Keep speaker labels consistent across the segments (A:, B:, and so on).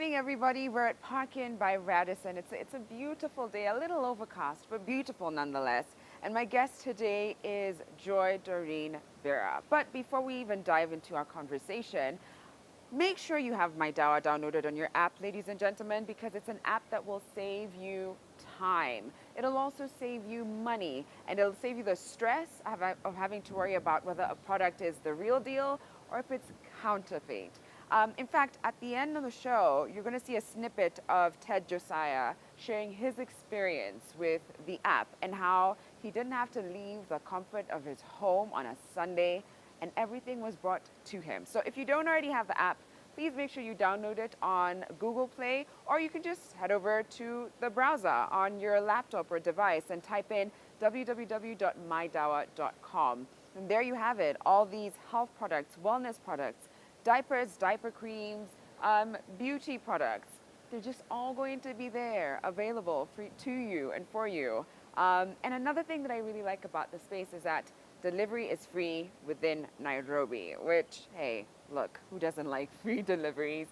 A: morning, everybody. We're at Park Inn by Radisson. It's a beautiful day, a little overcast, but beautiful nonetheless. And my guest today is Joy Doreen Bira. But before we even dive into our conversation, make sure you have My Dawa downloaded on your app, ladies and gentlemen, because it's an app that will save you time. It'll also save you money, and it'll save you the stress of having to worry about whether a product is the real deal or if it's counterfeit. In fact, at the end of the show, you're going to see a snippet of Ted Josiah sharing his experience with the app and how he didn't have to leave the comfort of his home on a Sunday and everything was brought to him. So if you don't already have the app, please make sure you download it on Google Play, or you can just head over to the browser on your laptop or device and type in www.mydawa.com. And there you have it, all these health products, wellness products, diapers, diaper creams, beauty products. They're just all going to be there, available to you and for you. And another thing that I really like about the space is that delivery is free within Nairobi, which, hey, look, who doesn't like free deliveries?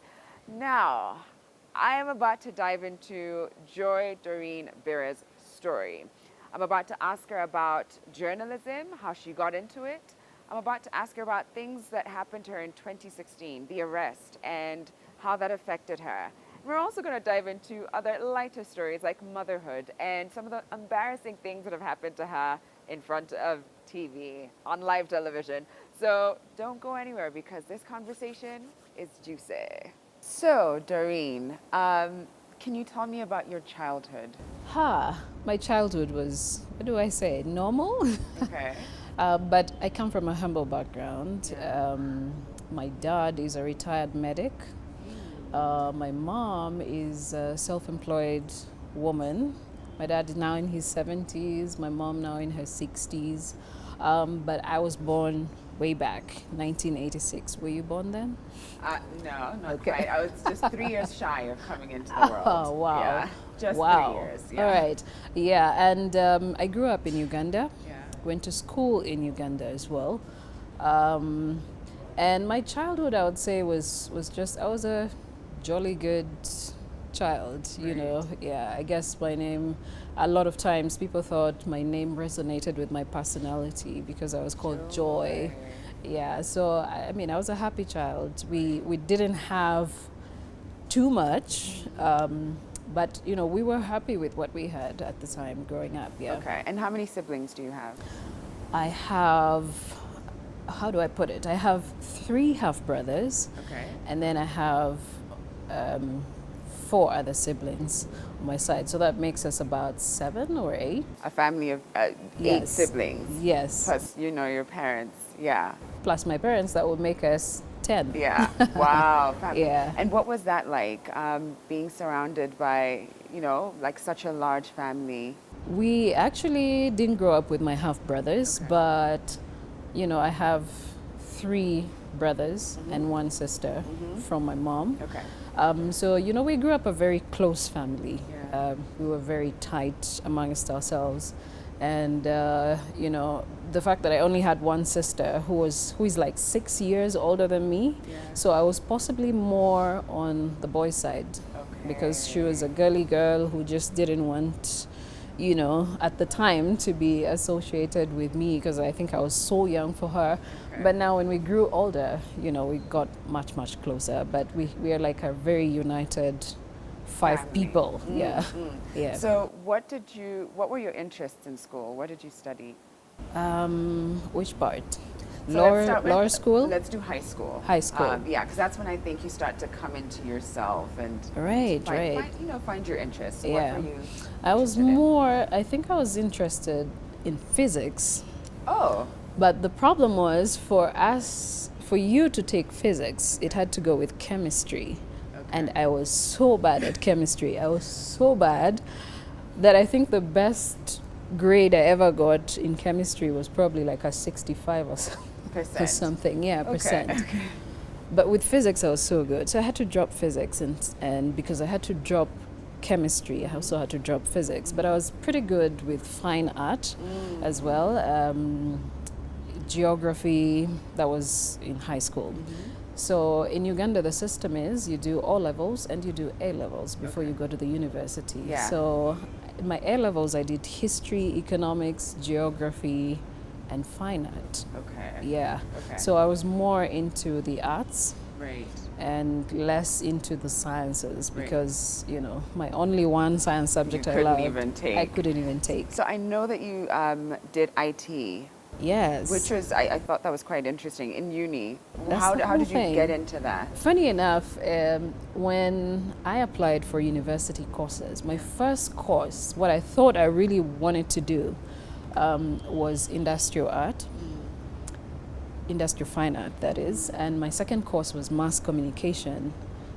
A: Now, I am about to dive into Joy Doreen Bira's story. I'm about to ask her about journalism, how she got into it. I'm about to ask her about things that happened to her in 2016, the arrest, and how that affected her. We're also going to dive into other lighter stories like motherhood and some of the embarrassing things that have happened to her in front of TV, on live television. So don't go anywhere because this conversation is juicy. So, Doreen, can you tell me about your childhood?
B: My childhood was, what do I say, normal?
A: Okay.
B: But I come from a humble background.
A: Yeah.
B: My dad is a retired medic. My mom is a self-employed woman. My dad is now in his 70s, my mom now in her 60s. But I was born way back, 1986. Were you born then?
A: No, not quite. I was just 3 years shy of coming into the world.
B: Oh, wow.
A: Yeah, just
B: Wow.
A: 3 years. Yeah.
B: All right. Yeah, and I grew up in Uganda.
A: Yeah.
B: Went to school in Uganda as well. And my childhood, I would say, was just, I was a jolly good child, you
A: Right.
B: know. Yeah, I guess my name, a lot of times people thought my name resonated with my personality because I was called Joy. Yeah, so I mean, I was a happy child. We didn't have too much, but you know, we were happy with what we had at the time growing up. Yeah.
A: Okay. And how many siblings do you have?
B: I have, how do I put it? I have 3 half brothers,
A: Okay.
B: and then I have 4 other siblings on my side. So that makes us about 7 or 8.
A: A family of 8
B: Yes.
A: siblings.
B: Yes.
A: Plus, you know, your parents. Yeah.
B: Plus my parents, that would make us 10.
A: Yeah. Wow.
B: Yeah.
A: And what was that like, being surrounded by, you know, like such a large family?
B: We actually didn't grow up with my half brothers,
A: Okay.
B: but you know, I have 3 brothers and 1 sister from my mom.
A: Okay.
B: So you know, we grew up a very close family.
A: Yeah.
B: We were very tight amongst ourselves, and you know, the fact that I only had 1 sister who is like 6 years older than me,
A: Yeah.
B: so I was possibly more on the boy side because she was a girly girl who just didn't want, you know, at the time to be associated with me because I think I was so young for her.
A: Okay.
B: But now when we grew older, you know, we got much closer, but we are like a very united 5
A: Family.
B: people. Yeah. Yeah.
A: So what were your interests in school? What did you study?
B: Which part?
A: So let's start with-
B: Lower school?
A: Let's do high school.
B: High school.
A: Yeah, because that's when I think you start to come into yourself and
B: Right, right.
A: find your interests.
B: Yeah.
A: What were you
B: I was
A: interested in?
B: more, I think I was interested in physics.
A: Oh,
B: But the problem was for you to take physics, it had to go with chemistry.
A: okay.
B: And I was so bad at chemistry. I was so bad that I think the best grade I ever got in chemistry was probably like a 65 or
A: Percent.
B: something. Yeah,
A: Okay.
B: percent.
A: Okay.
B: But with physics, I was so good. So I had to drop physics, and because I had to drop chemistry, I also had to drop physics. But I was pretty good with fine art as well. Geography, that was in high school. So in Uganda, the system is you do O levels and you do A levels before you go to the university.
A: Yeah.
B: So in my A levels, I did history, economics, geography, and fine art.
A: Okay.
B: Yeah.
A: Okay.
B: So I was more into the arts
A: Right.
B: and less into the sciences
A: Right.
B: because, you know, my only one science subject I
A: couldn't
B: loved,
A: even take.
B: I couldn't even take.
A: So I know that you did IT,
B: Yes.
A: which was, I thought that was quite interesting in uni.
B: That's
A: How,
B: the
A: how
B: whole
A: did you
B: thing.
A: get into that?
B: Funny enough, when I applied for university courses, my first course, what I thought I really wanted to do was industrial art, industrial fine art, that is. And my second course was mass communication.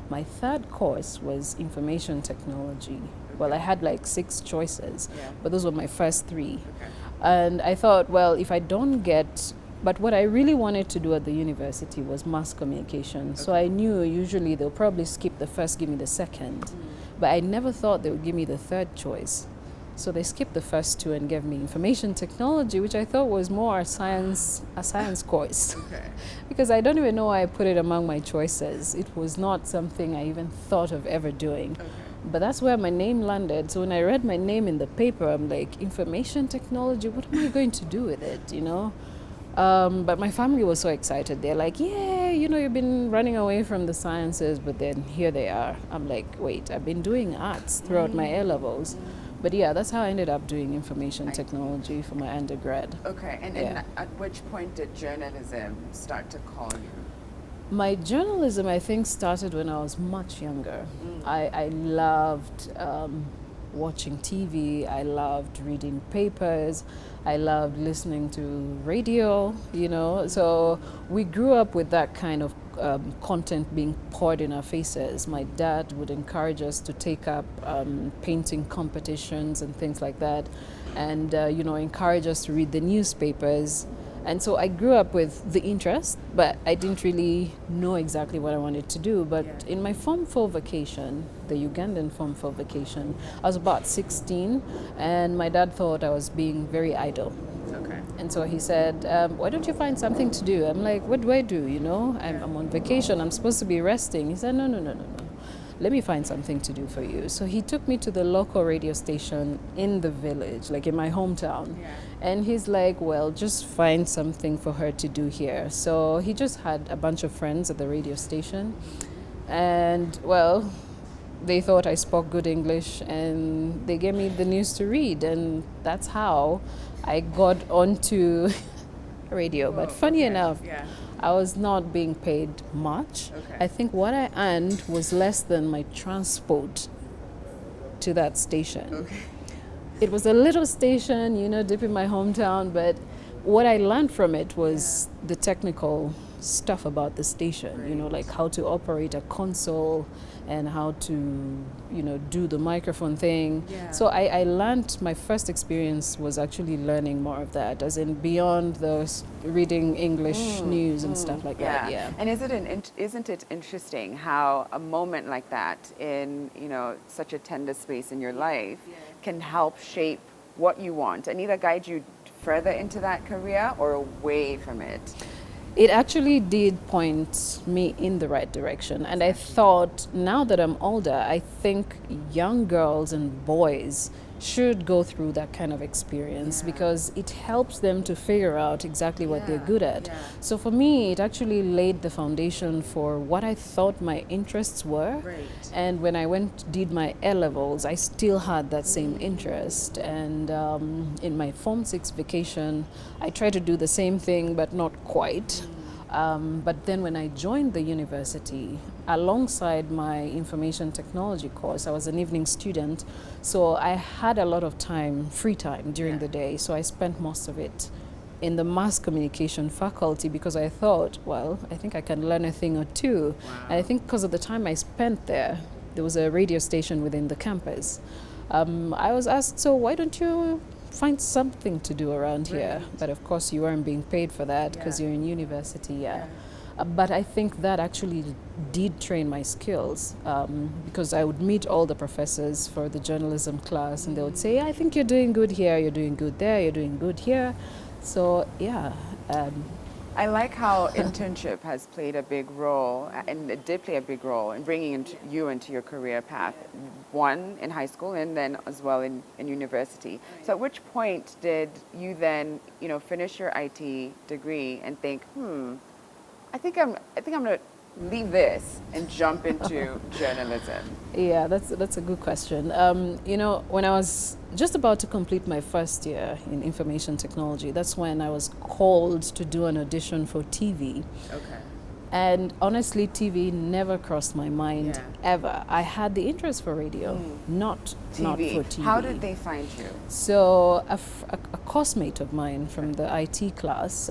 B: My third course was information technology. Well, I had like 6 choices,
A: Yeah.
B: but those were my first 3.
A: Okay.
B: And I thought, well, if I don't get, but what I really wanted to do at the university was mass communication. So I knew usually they'll probably skip the first, give me the second. But I never thought they would give me the third choice. So they skipped the first 2 and gave me information technology, which I thought was more a science course.
A: Okay.
B: Because I don't even know why I put it among my choices. It was not something I even thought of ever doing.
A: Okay.
B: But that's where my name landed. So when I read my name in the paper, I'm like, information technology, what am I going to do with it, you know? But my family was so excited. They're like, yeah, you know, you've been running away from the sciences, but then here they are. I'm like, wait, I've been doing arts throughout my A levels. But yeah, that's how I ended up doing information technology for my undergrad.
A: Okay. And
B: Yeah.
A: at which point did journalism start to call you?
B: My journalism, I think, started when I was much younger. I loved watching TV. I loved reading papers. I loved listening to radio, you know. So we grew up with that kind of content being poured in our faces. My dad would encourage us to take up painting competitions and things like that, and you know, encourage us to read the newspapers. And so I grew up with the interest, but I didn't really know exactly what I wanted to do. But in my Form 4 vacation, the Ugandan Form 4 vacation, I was about 16, and my dad thought I was being very idle.
A: Okay.
B: And so he said, why don't you find something to do? I'm like, what do I do? You know, I'm on vacation. I'm supposed to be resting. He said, no. Let me find something to do for you. So he took me to the local radio station in the village, like in my hometown.
A: Yeah.
B: And he's like, well, just find something for her to do here. So he just had a bunch of friends at the radio station. And, well, they thought I spoke good English and they gave me the news to read. And that's how I got onto radio. But funny enough,
A: Yeah.
B: I was not being paid much.
A: Okay.
B: I think what I earned was less than my transport to that station.
A: Okay.
B: It was a little station, you know, deep in my hometown, but what I learned from it was the technical stuff about the station, you know, like how to operate a console and how to, you know, do the microphone thing.
A: Yeah.
B: So I learned, my first experience was actually learning more of that, as in beyond those reading English news and stuff like that. Yeah.
A: And isn't it interesting how a moment like that in, you know, such a tender space in your life can help shape what you want and either guide you further into that career or away from it?
B: It actually did point me in the right direction. And I thought, now that I'm older, I think young girls and boys should go through that kind of experience because it helps them to figure out exactly what they're good at. So for me, it actually laid the foundation for what I thought my interests were.
A: Right.
B: And when I did my A levels, I still had that same interest. And in my Form 6 vacation, I tried to do the same thing, but not quite. But then when I joined the university, alongside my information technology course, I was an evening student, so I had a lot of time, free time during the day, so I spent most of it in the mass communication faculty because I thought, well, I think I can learn a thing or two. And I think because of the time I spent there was a radio station within the campus. I was asked, so why don't you find something to do around here? But of course you weren't being paid for that because you're in university. But I think that actually did train my skills because I would meet all the professors for the journalism class and they would say, I think you're doing good here, you're doing good there, you're doing good here. So
A: I like how internship has played a big role, and it did play a big role in bringing you into your career path. One in high school, and then as well in university. So, at which point did you then, finish your IT degree and think, I think I'm going to leave this and jump into journalism?
B: Yeah, that's a good question. When I was just about to complete my first year in information technology, that's when I was called to do an audition for TV.
A: Okay.
B: And honestly, TV never crossed my mind
A: Yeah.
B: ever. I had the interest for radio, not for TV.
A: How did they find you?
B: So a course mate of mine from the IT class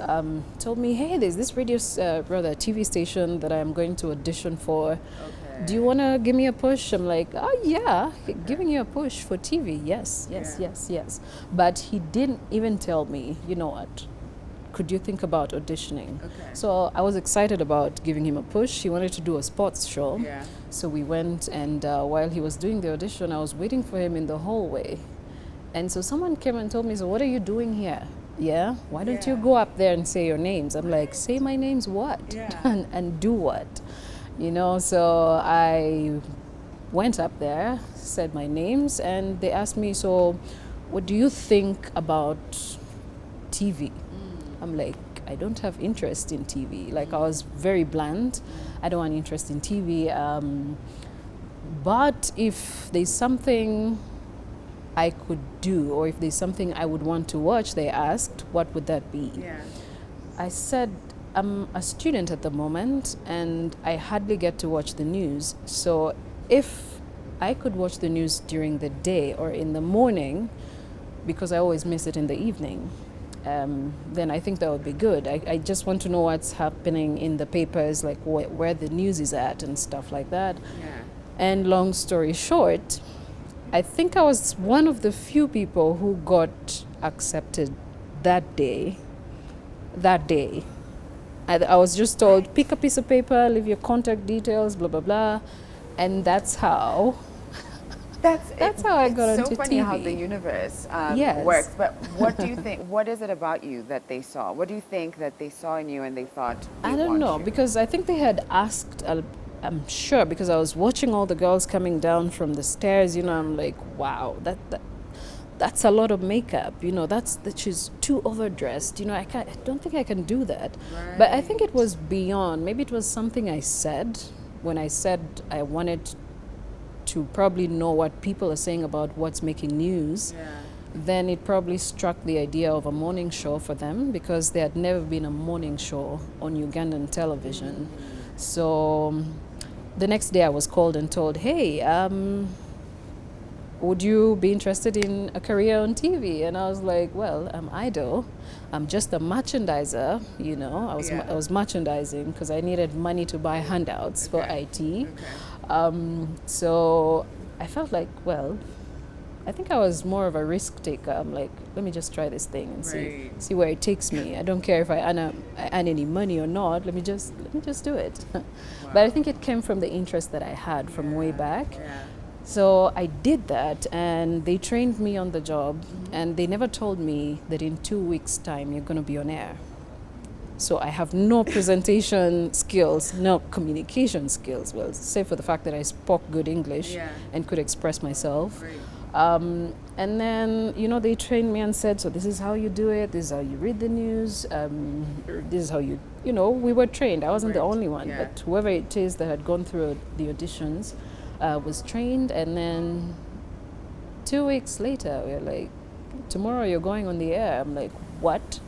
B: told me, hey, there's this TV station that I'm going to audition for.
A: Okay.
B: Do you want to give me a push? I'm like, oh yeah, giving you a push for TV. Yes. But he didn't even tell me, you know what, could you think about auditioning?
A: Okay.
B: So I was excited about giving him a push. He wanted to do a sports show.
A: Yeah.
B: So we went, and while he was doing the audition, I was waiting for him in the hallway. And so someone came and told me, so what are you doing here? Yeah? Why don't you go up there and say your names? I'm like, say my names what?
A: Yeah.
B: and do what? So I went up there, said my names, and they asked me, so what do you think about TV? I'm like, I don't have interest in TV. Like, I was very bland. I don't want interest in TV. But if there's something I could do, or if there's something I would want to watch, they asked, what would that be?
A: Yeah.
B: I said, I'm a student at the moment, and I hardly get to watch the news. So if I could watch the news during the day or in the morning, because I always miss it in the evening, then I think that would be good. I just want to know what's happening in the papers, like where the news is at and stuff like that.
A: Yeah. And
B: And long story short, I think I was one of the few people who got accepted that day. I was just told, pick a piece of paper, leave your contact details, blah, blah, blah. And that's how
A: that's
B: how I got
A: it's
B: into
A: so funny
B: TV.
A: how the universe
B: Yes.
A: works. But what do you think? What is it about you that they saw? What do you think that they saw in you and they thought?
B: I don't know, because I think they had asked, I'm sure, because I was watching all the girls coming down from the stairs, I'm like, wow, that's a lot of makeup, she's too overdressed, I don't think I can do that.
A: Right.
B: But I think it was beyond, maybe it was something I said when I said I wanted to probably know what people are saying about what's making news.
A: Yeah.
B: Then it probably struck the idea of a morning show for them, because there had never been a morning show on Ugandan television. So the next day I was called and told, hey, would you be interested in a career on TV? And I was like, well, I'm idle. I'm just a merchandiser, I was merchandising because I needed money to buy handouts for IT.
A: Okay.
B: So I felt like, well, I think I was more of a risk taker. I'm like, let me just try this thing and see where it takes me. I don't care if I earn any money or not. Let me just do it.
A: Wow.
B: But I think it came from the interest that I had from way back.
A: Yeah.
B: So I did that, and they trained me on the job, and they never told me that in 2 weeks' time you're going to be on air. So I have no presentation skills, no communication skills, well, save for the fact that I spoke good English and could express myself.
A: Great.
B: And then, they trained me and said, so this is how you do it, this is how you read the news, this is how we were trained. I wasn't the only one, but whoever it is that had gone through the auditions was trained. And then 2 weeks later, we were like, tomorrow you're going on the air. I'm like, what?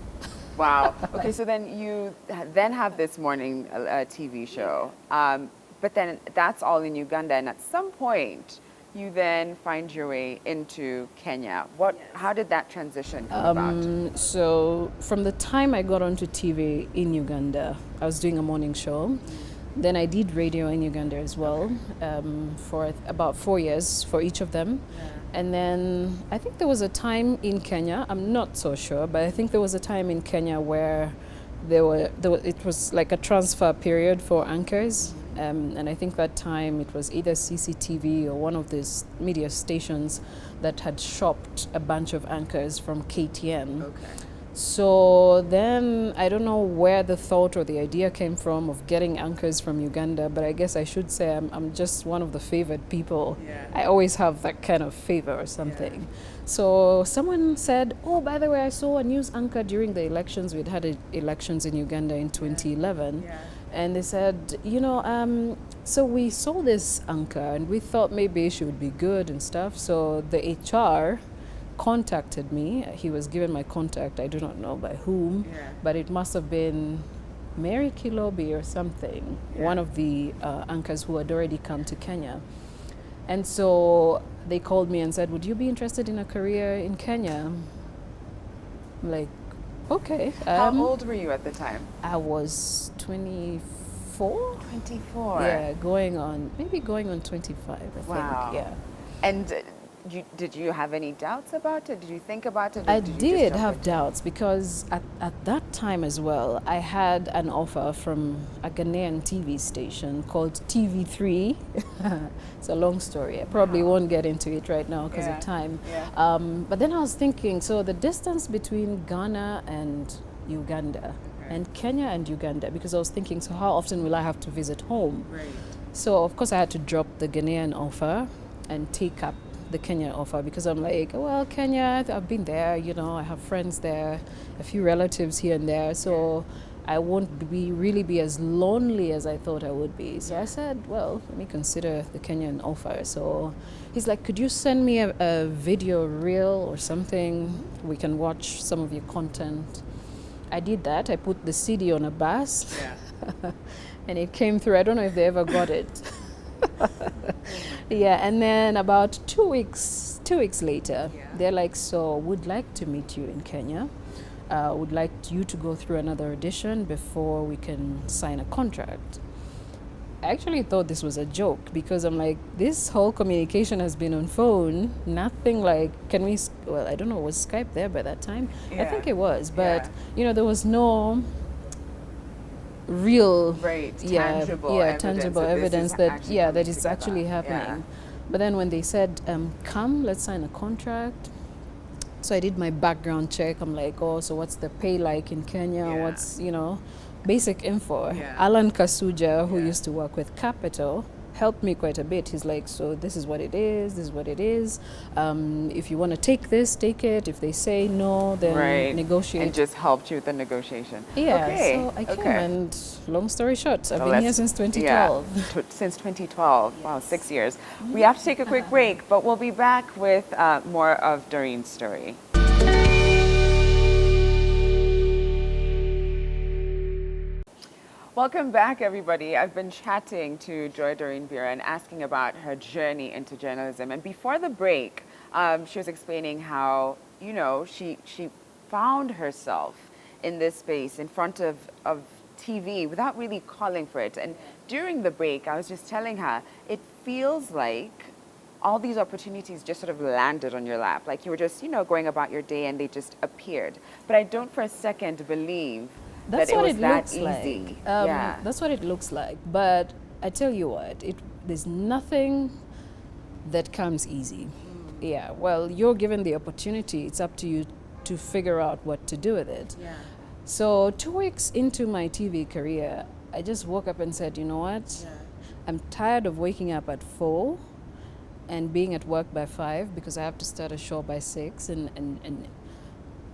A: Wow. Okay, so then you then have this morning TV show, but then that's all in Uganda, and at some point you then find your way into Kenya. How did that transition come about?
B: So from the time I got onto TV in Uganda, I was doing a morning show. Then I did radio in Uganda as well, for about 4 years for each of them. And then I think there was a time in Kenya, I'm not so sure, but I think there was a time in Kenya where it was like a transfer period for anchors. And I think that time it was either CCTV or one of these media stations that had shopped a bunch of anchors from KTN.
A: Okay.
B: So then I don't know where the thought or the idea came from of getting anchors from Uganda, but I guess I should say I'm just one of the favored people.
A: Yeah.
B: I always have that kind of favor or something. So someone said, oh, by the way, I saw a news anchor during the elections. We'd had elections in Uganda in 2011.
A: Yeah.
B: And they said, so we saw this anchor and we thought maybe she would be good and stuff. So the HR contacted me. He was given my contact. I do not know by whom, but it must have been Mary Kilobi or something, one of the anchors who had already come to Kenya. And so they called me and said, would you be interested in a career in Kenya? I'm like, okay.
A: How old were you at the time?
B: I was 24.
A: 24.
B: Yeah, going on 25, I think. Yeah.
A: And did you have any doubts about it? Did you think about it?
B: I did have doubts because at that time as well, I had an offer from a Ghanaian TV station called TV3. It's a long story. I probably won't get into it right now because of time.
A: Yeah.
B: But then I was thinking, so the distance between Ghana and Uganda and Kenya and Uganda, because I was thinking, so how often will I have to visit home?
A: Right.
B: So of course I had to drop the Ghanaian offer and take up the Kenya offer because I'm like, well, Kenya, I've been there, I have friends there, a few relatives here and there, so I won't really be as lonely as I thought I would be. So I said, well, let me consider the Kenyan offer. So he's like, could you send me a video reel or something? We can watch some of your content. I did that. I put the CD on a bus and it came through. I don't know if they ever got it. Yeah, and then about 2 weeks later, they're like, so would like to meet you in Kenya. Would like you to go through another audition before we can sign a contract. I actually thought this was a joke because I'm like, this whole communication has been on phone, nothing like, I don't know, was Skype there by that time? I think it was, but there was no real tangible evidence that it's actually happening. But then when they said come, let's sign a contract, so I did my background check. I'm like, oh, so what's the pay like in Kenya? What's basic info. Alan Kasuja, who used to work with Capital, helped me quite a bit. He's like, so this is what it is, if you want to take this, take it. If they say no, then negotiate.
A: And just helped you with the negotiation.
B: So I came, and long story short, I've been here since 2012.
A: Since 2012. Wow, 6 years. We have to take a quick break, but we'll be back with more of Doreen's story. Welcome back, everybody. I've been chatting to Joy Doreen Bira and asking about her journey into journalism. And before the break, she was explaining how, she found herself in this space in front of TV without really calling for it. And during the break, I was just telling her, it feels like all these opportunities just sort of landed on your lap. Like you were just, going about your day and they just appeared. But I don't for a second believe
B: that's
A: that
B: what
A: it was
B: it
A: that
B: looks
A: easy.
B: like. That's what it looks like. But I tell you what, there's nothing that comes easy. Yeah, well, you're given the opportunity. It's up to you to figure out what to do with it.
A: Yeah.
B: So 2 weeks into my TV career, I just woke up and said, you know what?
A: Yeah.
B: I'm tired of waking up at 4 and being at work by 5 because I have to start a show by 6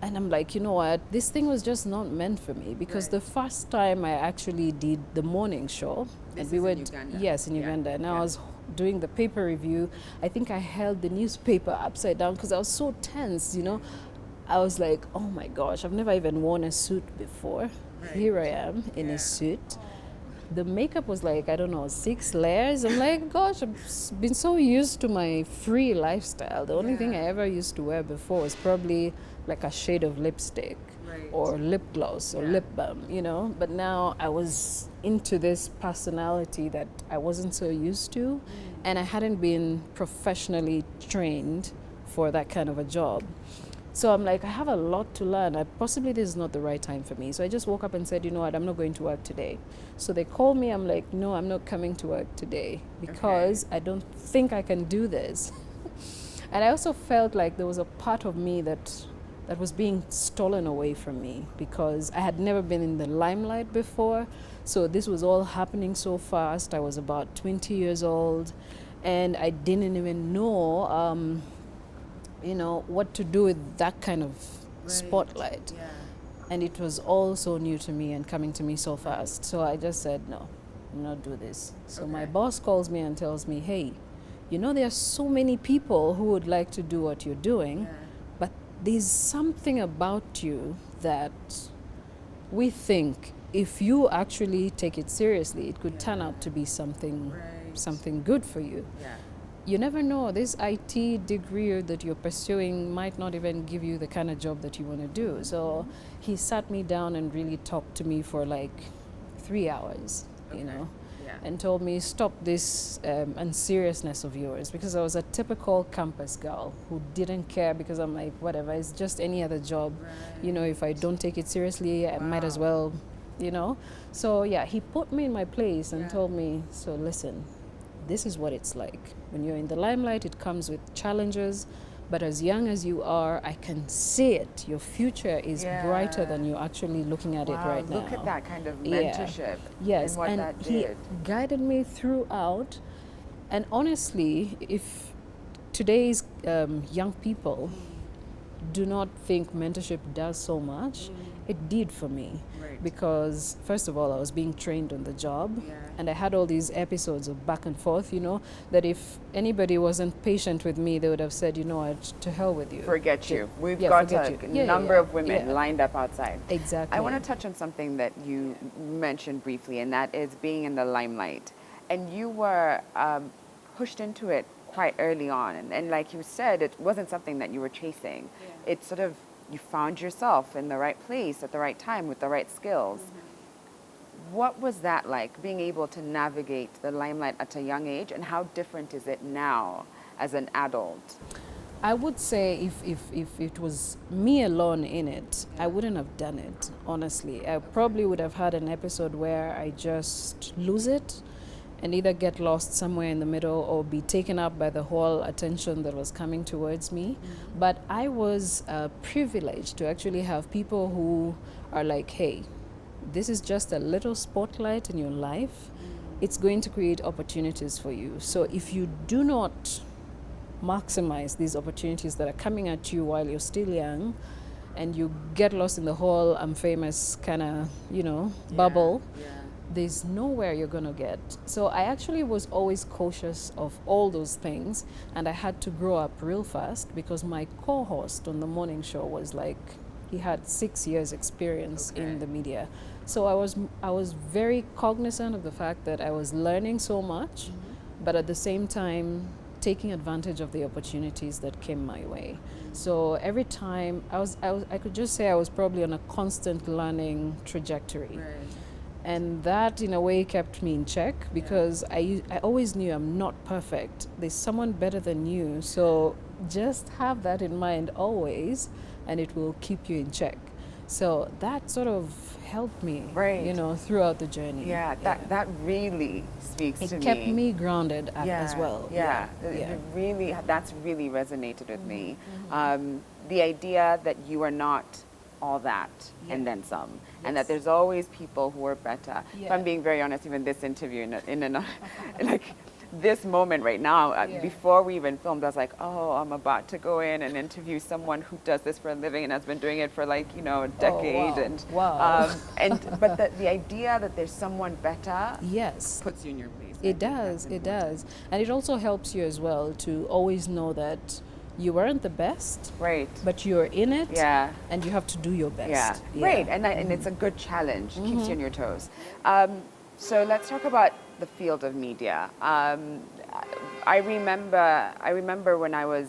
B: and I'm like, you know what, this thing was just not meant for me because the first time I actually did the morning show,
A: This
B: and we
A: is in
B: went,
A: Uganda?
B: yes, in Uganda, and I was doing the paper review. I think I held the newspaper upside down because I was so tense, I was like, oh my gosh, I've never even worn a suit before. Here I am in a suit. The makeup was like, I don't know, 6 layers. I'm like, gosh, I've been so used to my free lifestyle. The only thing I ever used to wear before was probably like a shade of lipstick or lip gloss or lip balm, But now I was into this personality that I wasn't so used to, and I hadn't been professionally trained for that kind of a job. So I'm like, I have a lot to learn. Possibly this is not the right time for me. So I just woke up and said, you know what, I'm not going to work today. So they called me. I'm like, no, I'm not coming to work today because I don't think I can do this. And I also felt like there was a part of me that that was being stolen away from me because I had never been in the limelight before. So this was all happening so fast. I was about 20 years old, and I didn't even know, what to do with that kind of spotlight.
A: Yeah.
B: And it was all so new to me and coming to me so fast. So I just said, no, I'm not do this. So my
A: Okay.
B: boss calls me and tells me, hey, there are so many people who would like to do what you're doing, but there's something about you that we think if you actually take it seriously, it could turn out to be something good for you.
A: Yeah.
B: You never know. This IT degree that you're pursuing might not even give you the kind of job that you want to do. So he sat me down and really talked to me for like 3 hours,
A: Yeah.
B: and told me, stop this unseriousness of yours, because I was a typical campus girl who didn't care, because I'm like, whatever, it's just any other job. If I don't take it seriously, I might as well, So yeah, he put me in my place and told me, so listen, this is what it's like. When you're in the limelight, it comes with challenges, but as young as you are, I can see it. Your future is brighter than you're actually looking at it right now.
A: Look at that kind of mentorship.
B: Yes,
A: and what
B: and
A: that
B: he
A: did.
B: guided me throughout. And honestly, if today's young people do not think mentorship does so much, it did for me.
A: Right.
B: Because first of all, I was being trained on the job, and I had all these episodes of back and forth, that if anybody wasn't patient with me, they would have said, what, to hell with you.
A: Forget you. We've got
B: forget
A: a
B: you.
A: number of women lined up outside.
B: Exactly.
A: I want to touch on something that you mentioned briefly, and that is being in the limelight. And you were pushed into it quite early on. And like you said, it wasn't something that you were chasing. It's sort of, you found yourself in the right place at the right time with the right skills. What was that like, being able to navigate the limelight at a young age, and how different is it now as an adult?
B: I would say if it was me alone in it, I wouldn't have done it, honestly. I probably would have had an episode where I just lose it and either get lost somewhere in the middle or be taken up by the whole attention that was coming towards me. But I was privileged to actually have people who are like, hey, this is just a little spotlight in your life. It's going to create opportunities for you. So if you do not maximize these opportunities that are coming at you while you're still young, and you get lost in the whole I'm famous kind of, bubble, there's nowhere you're going to get. So I actually was always cautious of all those things, and I had to grow up real fast because my co-host on the morning show was like, he had 6 years experience in the media. So I was very cognizant of the fact that I was learning so much, but at the same time taking advantage of the opportunities that came my way. So every time I could just say I was probably on a constant learning trajectory. And that, in a way, kept me in check because I always knew I'm not perfect. There's someone better than you. So just have that in mind always, and it will keep you in check. So that sort of helped me, throughout the journey.
A: That really speaks to me.
B: It kept me grounded as well.
A: That's really resonated with me. The idea that you are not all that and then some, and that there's always people who are better. If I'm being very honest, even this interview, like this moment right now, before we even filmed, I was like, oh, I'm about to go in and interview someone who does this for a living and has been doing it for like, a decade. But the idea that there's someone better puts you in your place.
B: It does. And it also helps you as well to always know that you weren't the best, but you're in it, and you have to do your best.
A: And it's a good challenge. It keeps you on your toes. So let's talk about the field of media. I remember when I was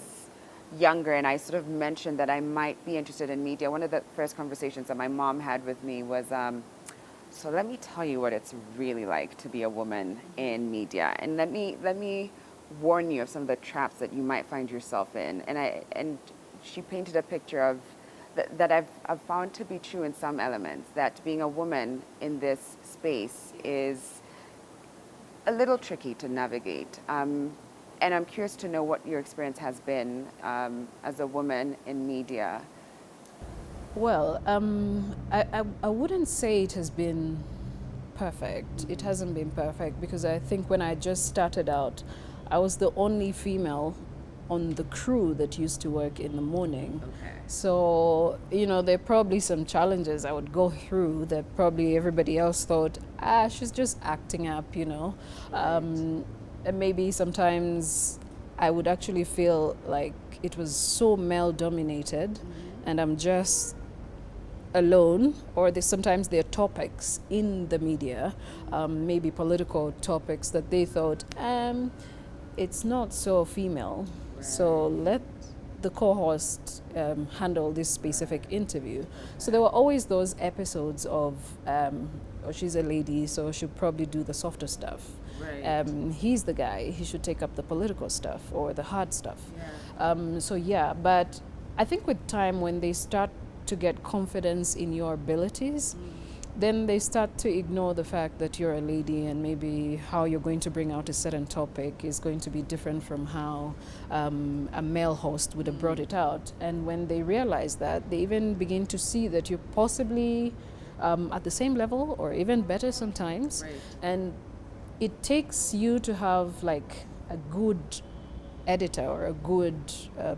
A: younger and I sort of mentioned that I might be interested in media. One of the first conversations that my mom had with me was, so let me tell you what it's really like to be a woman in media, and let me warn you of some of the traps that you might find yourself in. And she painted a picture of that I've found to be true in some elements, that being a woman in this space is a little tricky to navigate. And I'm curious to know what your experience has been as a woman in media.
B: Well, I wouldn't say it has been perfect. It hasn't been perfect because I think when I just started out, I was the only female on the crew that used to work in the morning.
A: Okay.
B: So, there are probably some challenges I would go through that probably everybody else thought, she's just acting up. And maybe sometimes I would actually feel like it was so male dominated and I'm just alone, or sometimes there are topics in the media, maybe political topics that they thought, it's not so female, so let the co-host handle this specific interview. So there were always those episodes of, oh, she's a lady, so she'll probably do the softer stuff.
A: Right.
B: He's the guy, he should take up the political stuff or the hard stuff. But I think with time, when they start to get confidence in your abilities, then they start to ignore the fact that you're a lady and maybe how you're going to bring out a certain topic is going to be different from how a male host would have brought it out. And when they realize that, they even begin to see that you're possibly at the same level or even better sometimes.
A: Right.
B: And it takes you to have like a good editor or a good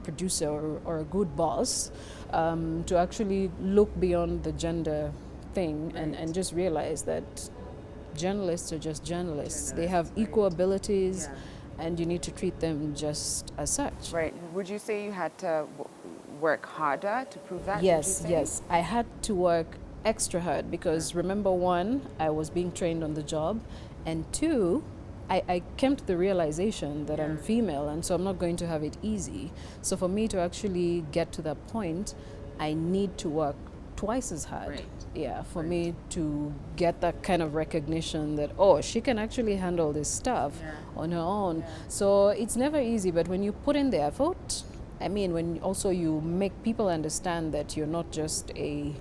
B: producer or a good boss to actually look beyond the gender thing and just realize that journalists are just journalists. They have equal abilities and you need to treat them just as such.
A: Right. Would you say you had to work harder to prove that?
B: Yes. I had to work extra hard because remember, one, I was being trained on the job, and two, I came to the realization that I'm female and so I'm not going to have it easy. So for me to actually get to that point, I need to work twice as hard.
A: Right.
B: Yeah, for me to get that kind of recognition that, oh, she can actually handle this stuff on her own. So it's never easy, but when you put in the effort, when also you make people understand that you're not just a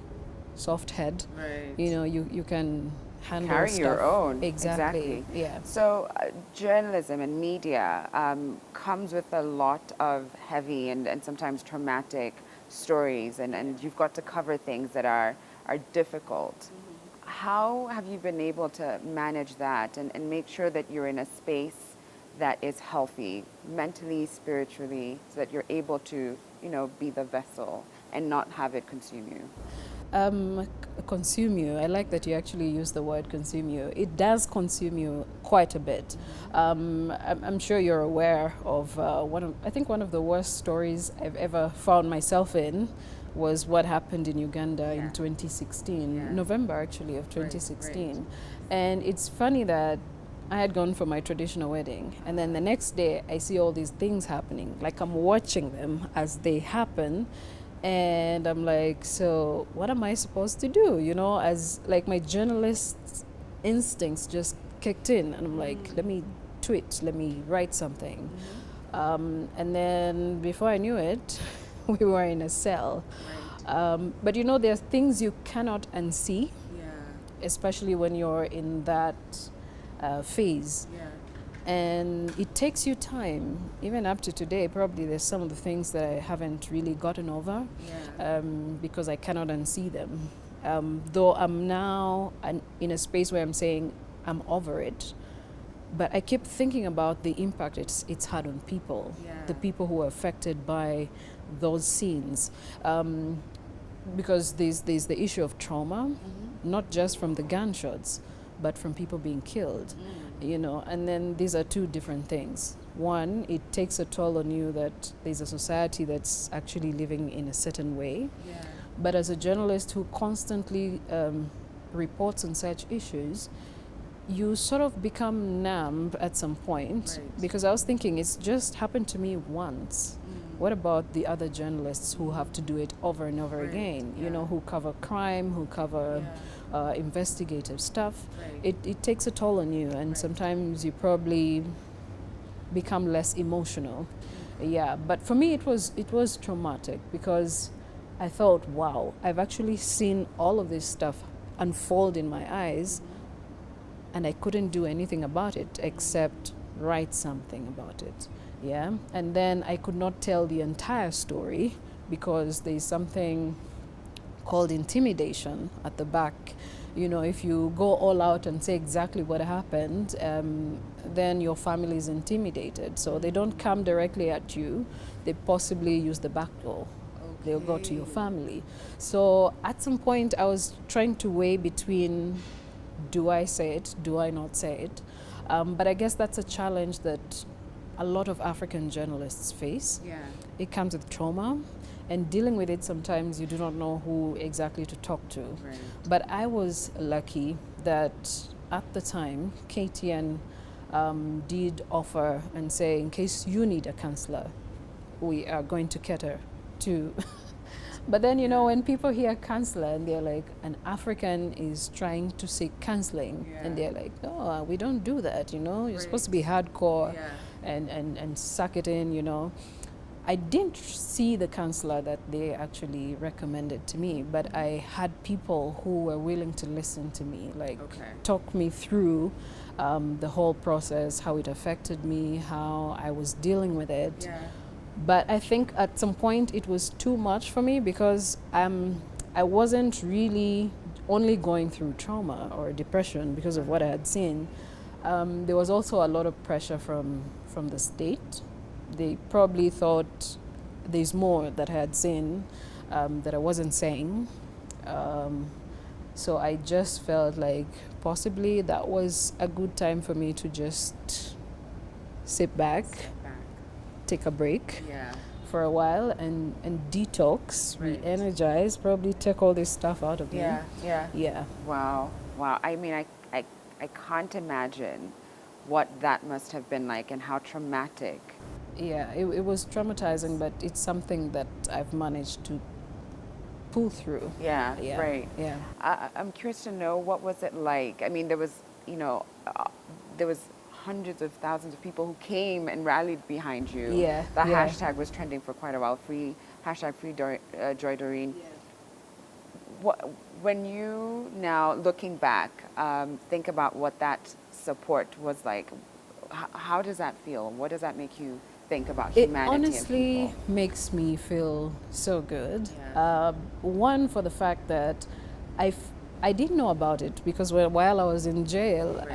B: soft head,
A: Right.
B: You can handle
A: Carry
B: stuff.
A: your own.
B: Exactly. Yeah.
A: So journalism and media comes with a lot of heavy and sometimes traumatic stories, and you've got to cover things that are difficult. How have you been able to manage that and make sure that you're in a space that is healthy, mentally, spiritually, so that you're able to, be the vessel and not have it consume you?
B: Consume you. I like that you actually use the word consume you. It does consume you quite a bit. I'm sure you're aware of one of the worst stories I've ever found myself in was what happened in Uganda in 2016, November actually of 2016.
A: Right.
B: And it's funny that I had gone for my traditional wedding, and then the next day I see all these things happening. Like I'm watching them as they happen. And I'm like, so what am I supposed to do? As like my journalist instincts just kicked in, and I'm like, let me tweet, let me write something. And then before I knew it, we were in a cell.
A: Right.
B: But there are things you cannot unsee,
A: Yeah.
B: especially when you're in that phase.
A: Yeah.
B: And it takes you time, even up to today. Probably there's some of the things that I haven't really gotten over because I cannot unsee them. Though I'm now in a space where I'm saying I'm over it, but I keep thinking about the impact it's had on people, the people who are affected by those scenes. Because there's the issue of trauma, not just from the gunshots, but from people being killed. And then these are two different things. One, it takes a toll on you that there's a society that's actually living in a certain way.
A: Yeah.
B: But as a journalist who constantly reports on such issues, you sort of become numb at some point.
A: Right.
B: Because I was thinking, it's just happened to me once. What about the other journalists who have to do it over and over again? Who cover crime, who cover investigative stuff.
A: Right.
B: It takes a toll on you, and sometimes you probably become less emotional. But for me it was traumatic because I thought, wow, I've actually seen all of this stuff unfold in my eyes, and I couldn't do anything about it except write something about it. And then I could not tell the entire story because there's something called intimidation at the back. You know, if you go all out and say exactly what happened, then your family is intimidated. So they don't come directly at you, they possibly use the back door. They'll go to your family. So at some point, I was trying to weigh between, do I say it, do I not say it? But I guess that's a challenge that a lot of African journalists face.
A: Yeah.
B: It comes with trauma, and dealing with it, sometimes you do not know who exactly to talk to.
A: Right.
B: But I was lucky that at the time, KTN did offer and say, in case you need a counselor, we are going to cater to. But then, you know, when people hear counselor and they're like, an African is trying to seek counseling, and they're like, no, we don't do that, you know, you're supposed to be hardcore and suck it in, you know. I didn't see the counselor that they actually recommended to me, but I had people who were willing to listen to me, like talk me through the whole process, how it affected me, how I was dealing with it.
A: Yeah.
B: But I think at some point it was too much for me because I wasn't really only going through trauma or depression because of what I had seen. There was also a lot of pressure from the state. They probably thought there's more that I had seen that I wasn't saying. So I just felt like possibly that was a good time for me to just sit back, take a break for a while and detox, re-energize, probably take all this stuff out of me. Yeah.
A: Wow. I mean, I can't imagine what that must have been like and how traumatic.
B: Yeah, it was traumatizing, but it's something that I've managed to pull through.
A: Yeah. Right.
B: Yeah.
A: I'm curious to know, what was it like? I mean, there was, you know, there was hundreds of thousands of people who came and rallied behind you. The hashtag was trending for quite a while. Free Joy Doreen. When you now, looking back, think about what that support was like, how does that feel? What does that make you think about humanity?
B: It honestly
A: and people?
B: makes me feel so good. One, for the fact that I didn't know about it because while I was in jail,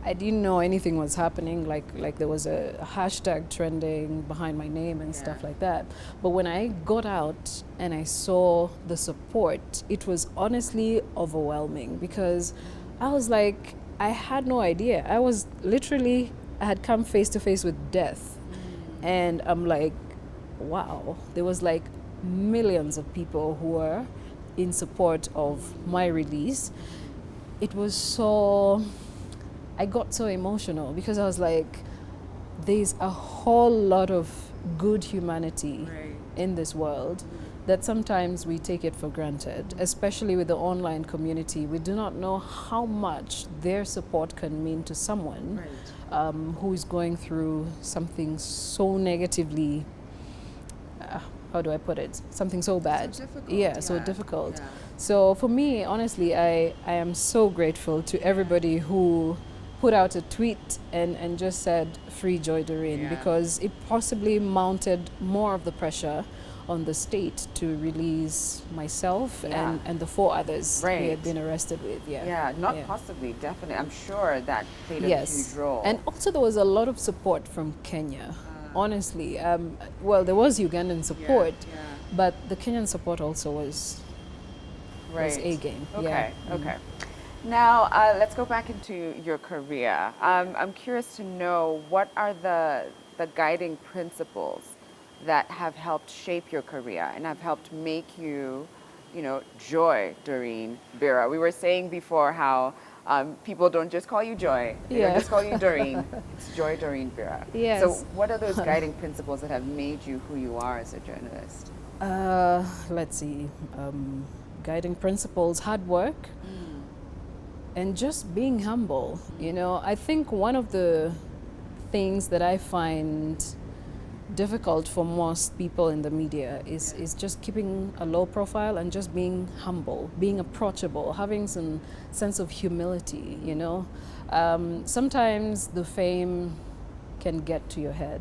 B: I didn't know anything was happening. Like there was a hashtag trending behind my name and stuff like that. But when I got out and I saw the support, it was honestly overwhelming because I was like, I had no idea. I had come face to face with death. And I'm like, wow, there was like millions of people who were in support of my release. It was I got so emotional because I was like, there's a whole lot of good humanity in this world that sometimes we take it for granted, especially with the online community. We do not know how much their support can mean to someone who is going through something so negatively, how do I put it? Something so bad.
A: So difficult.
B: So difficult. So for me, honestly, I am so grateful to everybody who put out a tweet and just said free Joy Doreen because it possibly mounted more of the pressure on the state to release myself and the 4 others who had been arrested with.
A: Possibly, definitely. I'm sure that played a huge role.
B: And also there was a lot of support from Kenya, honestly. Well, there was Ugandan support, but the Kenyan support also was A game.
A: Okay. Now, let's go back into your career. I'm curious to know, what are the guiding principles that have helped shape your career and have helped make you, you know, Joy Doreen Bira? We were saying before how people don't just call you Joy, they don't just call you Doreen. It's Joy Doreen Bira.
B: Yes.
A: So what are those guiding principles that have made you who you are as a journalist?
B: Let's see. Guiding principles, hard work, and just being humble. You know, I think one of the things that I find difficult for most people in the media is just keeping a low profile and just being humble, being approachable, having some sense of humility, you know. Sometimes the fame can get to your head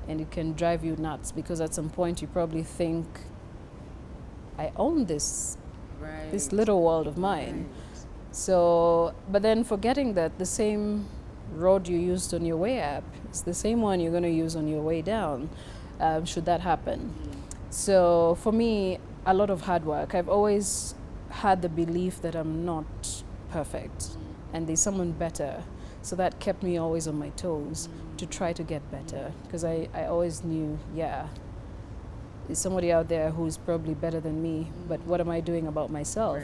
B: and it can drive you nuts because at some point you probably think, I own this this little world of mine. So, but then forgetting that the same road you used on your way up is the same one you're going to use on your way down, should that happen. So for me, a lot of hard work. I've always had the belief that I'm not perfect and there's someone better. So that kept me always on my toes to try to get better, because I always knew, there's somebody out there who's probably better than me, but what am I doing about myself?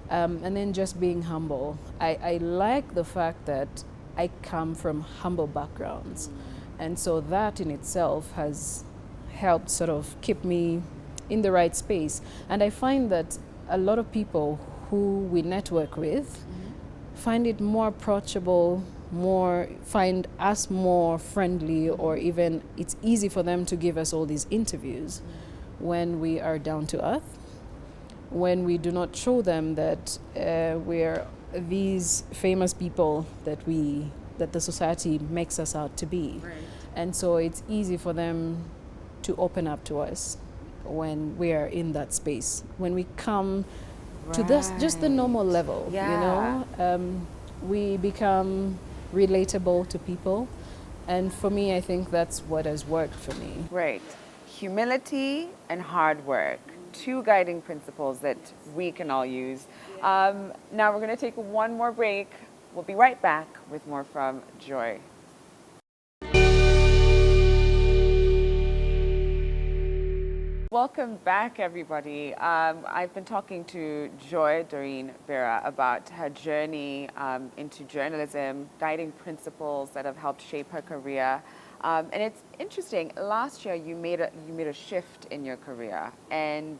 B: And then just being humble. I like the fact that I come from humble backgrounds. And so that in itself has helped sort of keep me in the right space. And I find that a lot of people who we network with find it more approachable, find us more friendly, or even it's easy for them to give us all these interviews when we are down to earth, when we do not show them that we're these famous people that the society makes us out to be. And so it's easy for them to open up to us when we are in that space. When we come to this, just the normal level, we become relatable to people. And for me, I think that's what has worked for me.
A: Right. Humility and hard work, two guiding principles that we can all use. Now we're going to take one more break. We'll be right back with more from Joy. Welcome back, everybody. I've been talking to Joy Doreen Bira about her journey into journalism, guiding principles that have helped shape her career. And it's interesting. Last year, you made a shift in your career, and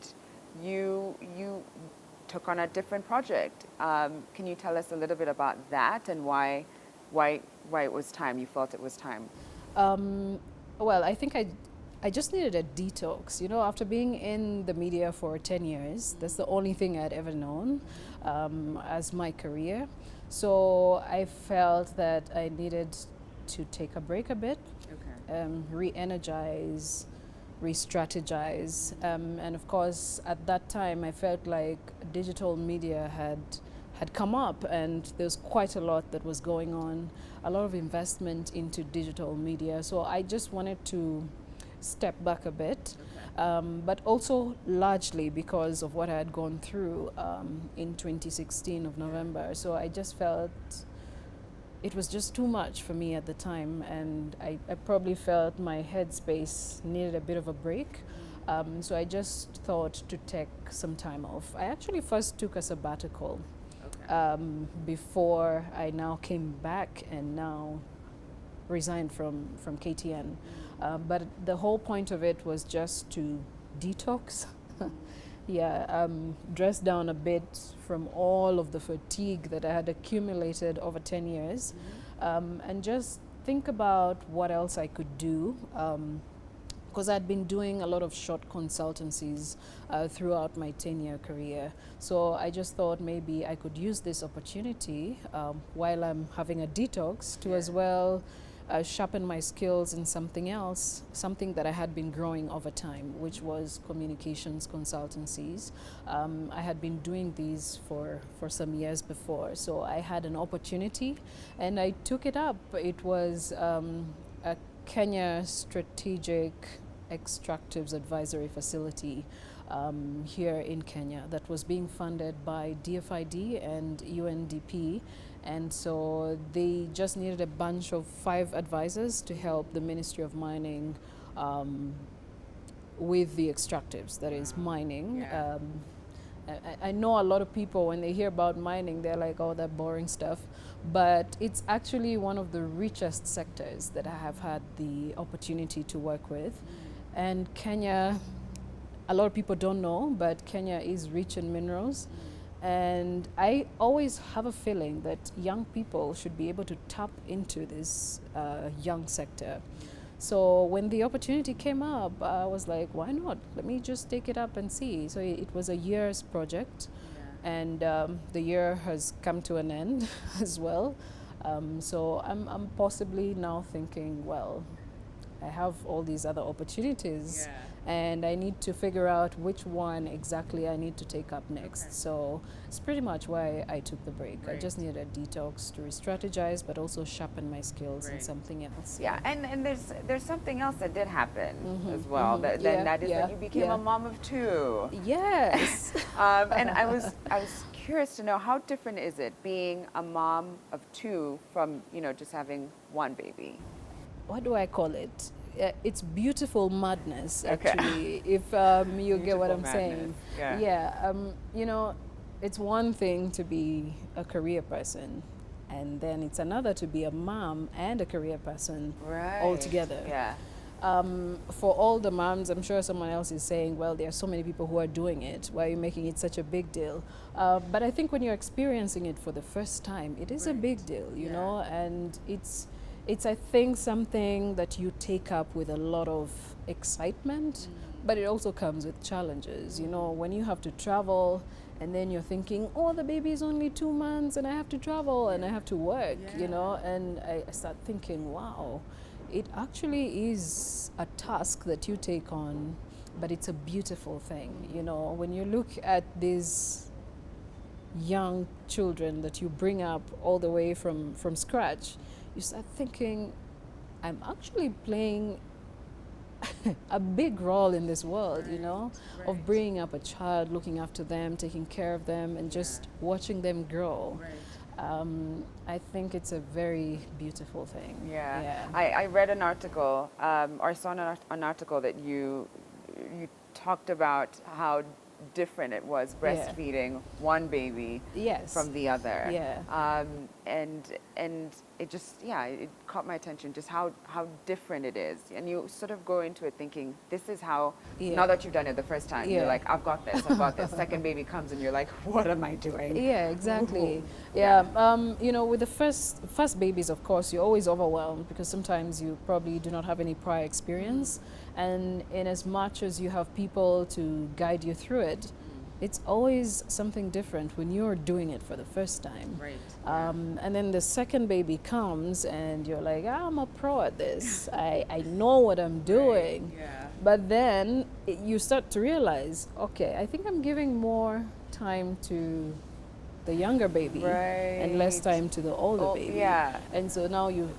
A: you took on a different project. Can you tell us a little bit about that and why it was time? You felt it was time.
B: Well, I think I just needed a detox. After being in the media for 10 years, that's the only thing I'd ever known as my career. So I felt that I needed to take a break a bit, re-energize, re-strategize. And of course, at that time, I felt like digital media had come up, and there's quite a lot that was going on, a lot of investment into digital media. So I just wanted to step back a bit, but also largely because of what I had gone through in 2016 of November. So I just felt it was just too much for me at the time, and I probably felt my headspace needed a bit of a break. So I just thought to take some time off. I actually first took a sabbatical before I now came back and now resigned from KTN. But the whole point of it was just to detox. Dress down a bit from all of the fatigue that I had accumulated over 10 years, and just think about what else I could do. Because I'd been doing a lot of short consultancies throughout my 10-year career. So I just thought maybe I could use this opportunity while I'm having a detox to as well sharpen my skills in something else, something that I had been growing over time, which was communications consultancies. I had been doing these for some years before, so I had an opportunity and I took it up. It was a Kenya Strategic Extractives Advisory Facility here in Kenya that was being funded by DFID and UNDP. And so they just needed a bunch of 5 advisors to help the Ministry of Mining with the extractives, that is mining. I know a lot of people, when they hear about mining, they're like, oh, that boring stuff. But it's actually one of the richest sectors that I have had the opportunity to work with. And Kenya, a lot of people don't know, but Kenya is rich in minerals. And I always have a feeling that young people should be able to tap into this young sector. So when the opportunity came up, I was like, why not? Let me just take it up and see. So it was a year's project, and the year has come to an end as well. So I'm possibly now thinking, well, I have all these other opportunities and I need to figure out which one exactly I need to take up next.
A: Okay.
B: So it's pretty much why I took the break. I
A: Right.
B: just needed a detox to re-strategize, but also sharpen my skills in
A: Right.
B: something else.
A: Yeah, and there's something else that did happen as well.
B: mhm.
A: That is
B: Yeah,
A: that you became
B: yeah.
A: a mom of two.
B: Yes.
A: And I was curious to know, how different is it being a mom of two from just having one baby?
B: What do I call it? It's beautiful madness,
A: Okay.
B: actually, if you get what
A: Beautiful
B: I'm saying.
A: madness, yeah.
B: It's one thing to be a career person, and then it's another to be a mom and a career person
A: Right.
B: all together.
A: Yeah.
B: For all the moms, I'm sure someone else is saying, well, there are so many people who are doing it. Why are you making it such a big deal? But I think when you're experiencing it for the first time, it is a
A: Right.
B: big deal, you
A: Yeah.
B: know, and it's I think something that you take up with a lot of excitement, but it also comes with challenges. You know, when you have to travel and then you're thinking, oh, the baby is only 2 months and I have to travel and I have to work, you know, and I start thinking, wow, it actually is a task that you take on, but it's a beautiful thing. You know, when you look at these young children that you bring up all the way from scratch, you start thinking, I'm actually playing a big role in this world, you know, of bringing up a child, looking after them, taking care of them, and just watching them grow. I think it's a very beautiful thing.
A: Yeah. I read an article, or saw an article that you talked about how different it was breastfeeding one baby
B: Yes.
A: from the other.
B: Yeah.
A: And it just, it caught my attention just how different it is. And you sort of go into it thinking, this is how,
B: Yeah.
A: now that you've done it the first time, you're
B: Yeah.
A: like, I've got this, I've got this. Second baby comes and you're like, what am I doing?
B: Yeah, exactly.
A: Ooh.
B: Yeah. You know, with the first babies, of course, you're always overwhelmed because sometimes you probably do not have any prior experience. And in as much as you have people to guide you through it, it's always something different when you're doing it for the first time.
A: Right.
B: And then the second baby comes and you're like, I'm a pro at this. I know what I'm doing.
A: Yeah.
B: But then you start to realize, okay, I think I'm giving more time to the younger baby and less
A: Right.
B: time to the older
A: Oh,
B: baby.
A: yeah.
B: And so now you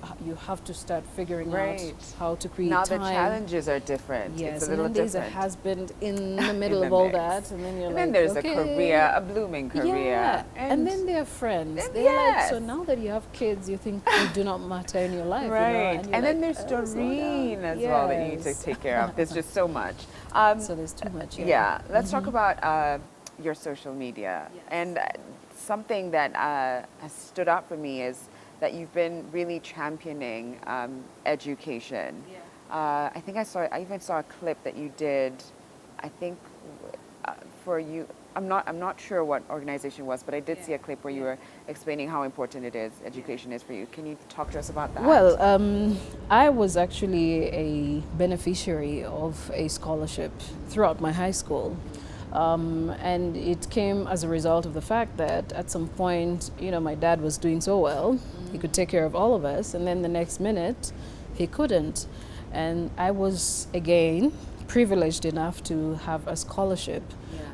B: have to start figuring
A: Right.
B: out how to create
A: Now
B: time.
A: the challenges are different.
B: Yes,
A: It's a
B: and
A: little
B: then there's
A: different.
B: a husband in the middle
A: the
B: of all
A: mix.
B: that, and then you're
A: And
B: like,
A: then there's
B: okay.
A: a career, a blooming career.
B: Yeah, and then they're friends.
A: then
B: They're like,
A: yes.
B: so now that you have kids, you think they do not matter in your life,
A: Right.
B: you know?
A: And
B: you're
A: then
B: like,
A: there's
B: "Oh, slow down."
A: Doreen as well that you need to
B: Yes.
A: take care of. There's just so much.
B: So there's too much.
A: Yeah, let's talk about your social media.
B: Yes.
A: And something that has stood out for me is that you've been really championing education. I think I even saw a clip that you did, I think for you. I'm not sure what organization it was, but I did see a clip where you were explaining how important education is for you. Can you talk to us about that?
B: Well, I was actually a beneficiary of a scholarship throughout my high school. And it came as a result of the fact that at some point, you know, my dad was doing so well, he could take care of all of us, and then the next minute, he couldn't. And I was, again, privileged enough to have a scholarship.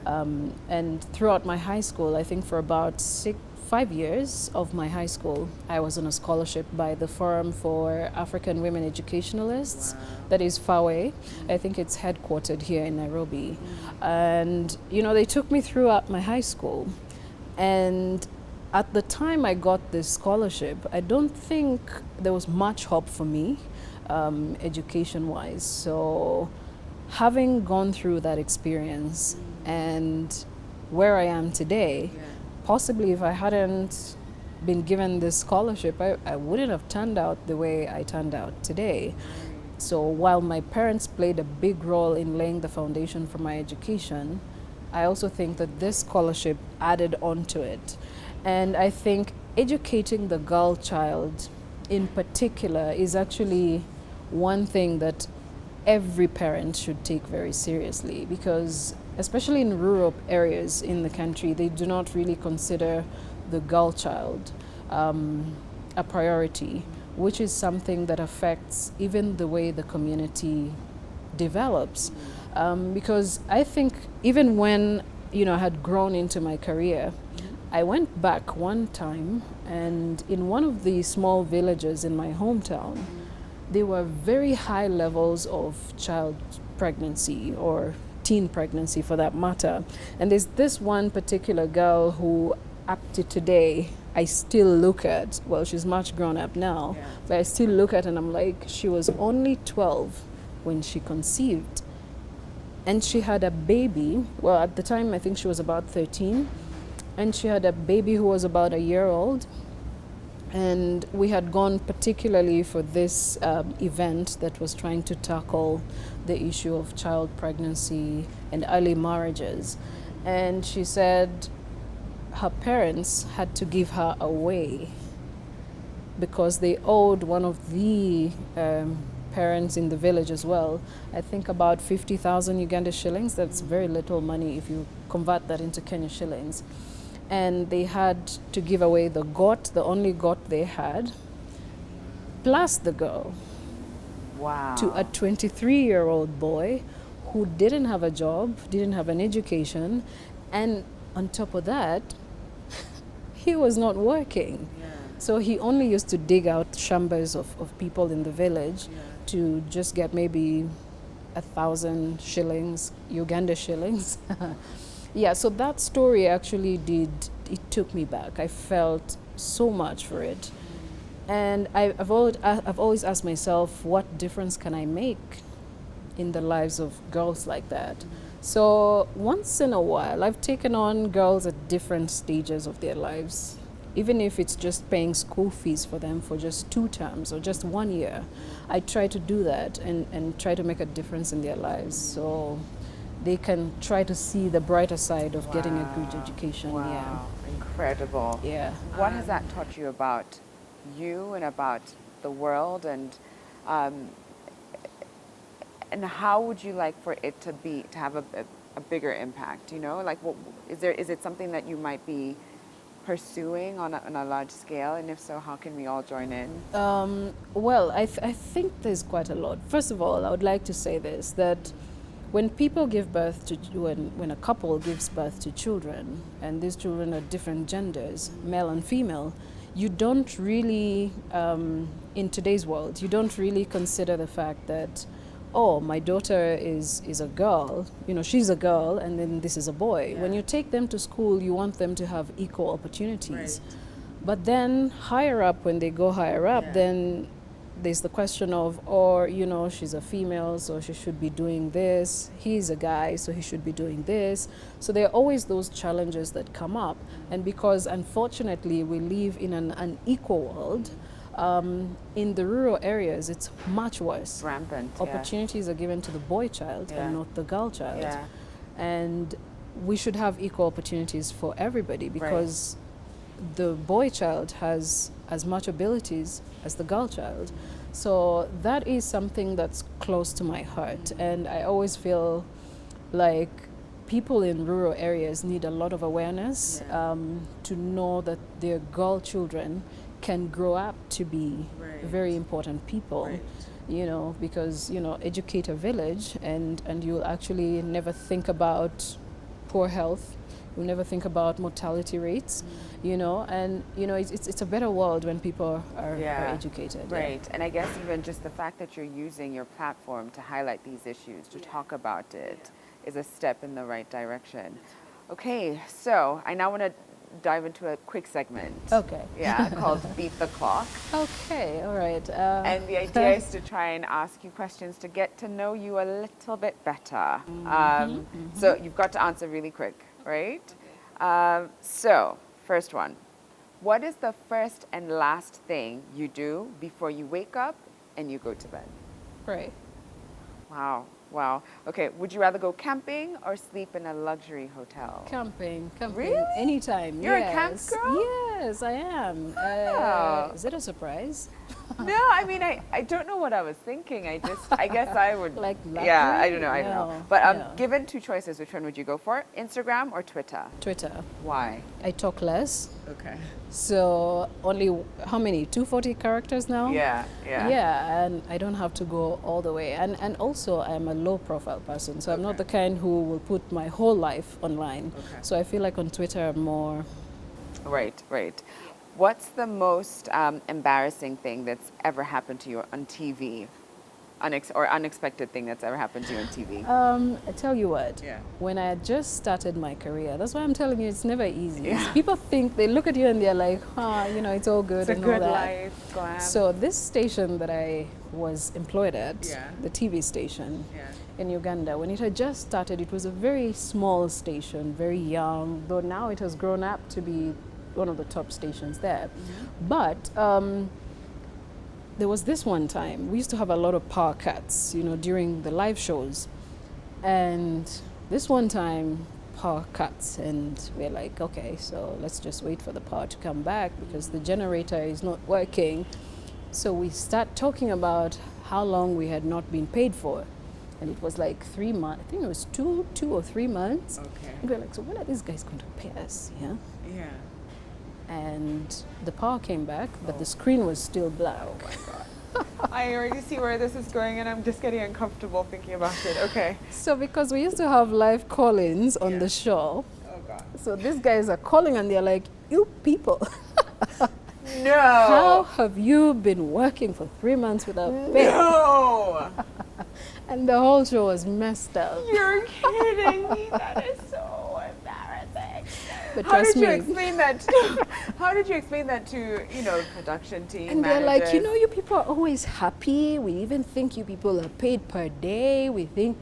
B: And throughout my high school, I think for about 5 years of my high school, I was on a scholarship by the Forum for African Women Educationalists, that is FAWE. I think it's headquartered here in Nairobi. And, you know, they took me throughout my high school. And at the time I got this scholarship, I don't think there was much hope for me, education-wise. So having gone through that experience and where I am today, possibly if I hadn't been given this scholarship, I wouldn't have turned out the way I turned out today. So while my parents played a big role in laying the foundation for my education, I also think that this scholarship added on to it. And I think educating the girl child in particular is actually one thing that every parent should take very seriously, because especially in rural areas in the country, they do not really consider the girl child a priority, which is something that affects even the way the community develops. Because I think even when, I had grown into my career, I went back one time, and in one of the small villages in my hometown, there were very high levels of child pregnancy, or teen pregnancy for that matter. And there's this one particular girl who, up to today, I still look at. Well, she's much grown up now, but I still look at and I'm like, she was only 12 when she conceived. And she had a baby. Well, at the time, I think she was about 13. And she had a baby who was about a year old. And we had gone particularly for this event that was trying to tackle the issue of child pregnancy and early marriages. And she said her parents had to give her away because they owed one of the parents in the village as well, I think about 50,000 Uganda shillings. That's very little money if you convert that into Kenya shillings. And they had to give away the goat, the only goat they had, plus the girl.
A: Wow.
B: To a 23-year-old boy who didn't have a job, didn't have an education, and on top of that, he was not working.
A: Yeah.
B: So he only used to dig out shambas of people in the village to just get maybe 1,000 shillings, Uganda shillings. Yeah, so that story actually it took me back. I felt so much for it. And I've always asked myself, what difference can I make in the lives of girls like that? So once in a while, I've taken on girls at different stages of their lives, even if it's just paying school fees for them for just 2 terms or just 1 year. I try to do that and try to make a difference in their lives so they can try to see the brighter side of getting a good education.
A: Wow.
B: Yeah.
A: Incredible.
B: Yeah.
A: What has that taught you about you and about the world, and how would you like for it to have a bigger impact? Like, is it something that you might be pursuing on a large scale, and if so, how can we all join in?
B: Well, I think there's quite a lot. First of all, I would like to say this, that when people give birth to, when a couple gives birth to children, and these children are different genders, male and female, you don't really, in today's world, you don't really consider the fact that, oh, my daughter is a girl, she's a girl, and then this is a boy.
A: Yeah.
B: When you take them to school, you want them to have equal opportunities.
A: Right.
B: But then higher up, when they go higher up, then there's the question of, she's a female, so she should be doing this. He's a guy, so he should be doing this. So there are always those challenges that come up. And because, unfortunately, we live in an unequal world, in the rural areas, it's much worse.
A: Rampant.
B: Opportunities are given to the boy child and not the girl child.
A: Yeah.
B: And we should have equal opportunities for everybody, because the boy child has as much abilities as the girl child. So that is something that's close to my heart. And I always feel like people in rural areas need a lot of awareness to know that their girl children can grow up to be very important people. Because educate a village, and you'll actually never think about poor health. You'll never think about mortality rates. It's a better world when people are educated.
A: Right. And I guess even just the fact that you're using your platform to highlight these issues, to talk about it, is a step in the right direction. Okay, so I now want to dive into a quick segment.
B: Okay.
A: Yeah, called Beat the Clock.
B: Okay, all right.
A: And the idea is to try and ask you questions to get to know you a little bit better. So you've got to answer really quick, right? So, first one. What is the first and last thing you do before you wake up and you go to bed?
B: Pray.
A: Wow. Okay, would you rather go camping or sleep in a luxury hotel?
B: Camping.
A: Really?
B: Anytime.
A: You're a camp girl?
B: Yes, I am.
A: Wow.
B: Is it a surprise?
A: No, I mean, I don't know what I was thinking. I guess I would.
B: Like
A: Yeah, I
B: luxury?
A: don't know, I don't know.
B: No,
A: But
B: no.
A: given two choices, which one would you go for? Instagram or Twitter?
B: Twitter.
A: Why?
B: I talk less.
A: Okay.
B: So only, how many? 240 characters now?
A: Yeah, yeah.
B: Yeah, and I don't have to go all the way. And also, I'm a low profile person, so I'm not
A: Okay.
B: the kind who will put my whole life online.
A: Okay.
B: So I feel like on Twitter, I'm more.
A: Right, right. What's the most embarrassing thing that's ever happened to you on TV? Or unexpected thing that's ever happened to you on TV?
B: I tell you what,
A: Yeah.
B: when I had just started my career, that's why I'm telling you it's never easy.
A: Yeah.
B: People think, they look at you and they're like, it's all good
A: It's a
B: and all
A: good
B: that.
A: life, glam.
B: So this station that I was employed at,
A: Yeah.
B: the TV station
A: Yeah.
B: in Uganda, when it had just started, it was a very small station, very young, though now it has grown up to be one of the top stations there.
A: Mm-hmm.
B: But there was this one time, we used to have a lot of power cuts, during the live shows. And this one time, power cuts, and we're like, okay, so let's just wait for the power to come back because the generator is not working. So we start talking about how long we had not been paid for. And it was like 3 months, I think it was two or 3 months.
A: Okay.
B: And we're like, so when are these guys going to pay us? Yeah.
A: Yeah.
B: And the power came back, but the screen was still black.
A: Oh my God. I already see where this is going, and I'm just getting uncomfortable thinking about it. Okay.
B: So because we used to have live call-ins on the show,
A: Oh God.
B: so these guys are calling and they're like, you people,
A: No.
B: how have you been working for 3 months without pay?
A: No.
B: And the whole show was messed up.
A: You're kidding me. That is so embarrassing.
B: But
A: How
B: trust
A: did you
B: me.
A: explain that? To, how did you explain that to production team?
B: And they're like,
A: managers?
B: you people are always happy. We even think you people are paid per day. We think,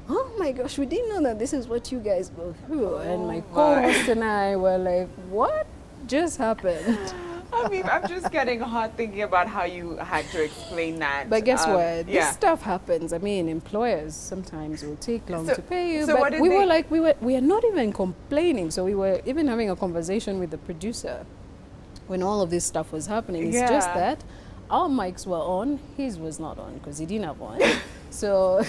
B: oh my gosh, we didn't know that this is what you guys go through. And my co-host and I were like, what just happened?
A: I mean, I'm just getting hot thinking about how you had to explain that.
B: But guess what?
A: Yeah.
B: This stuff happens. I mean, employers sometimes will take long to pay you.
A: so what
B: But
A: did
B: we
A: they-
B: were like, we are not even complaining. So we were even having a conversation with the producer when all of this stuff was happening. It's just
A: Yeah.
B: that our mics were on, his was not on because he didn't have one. So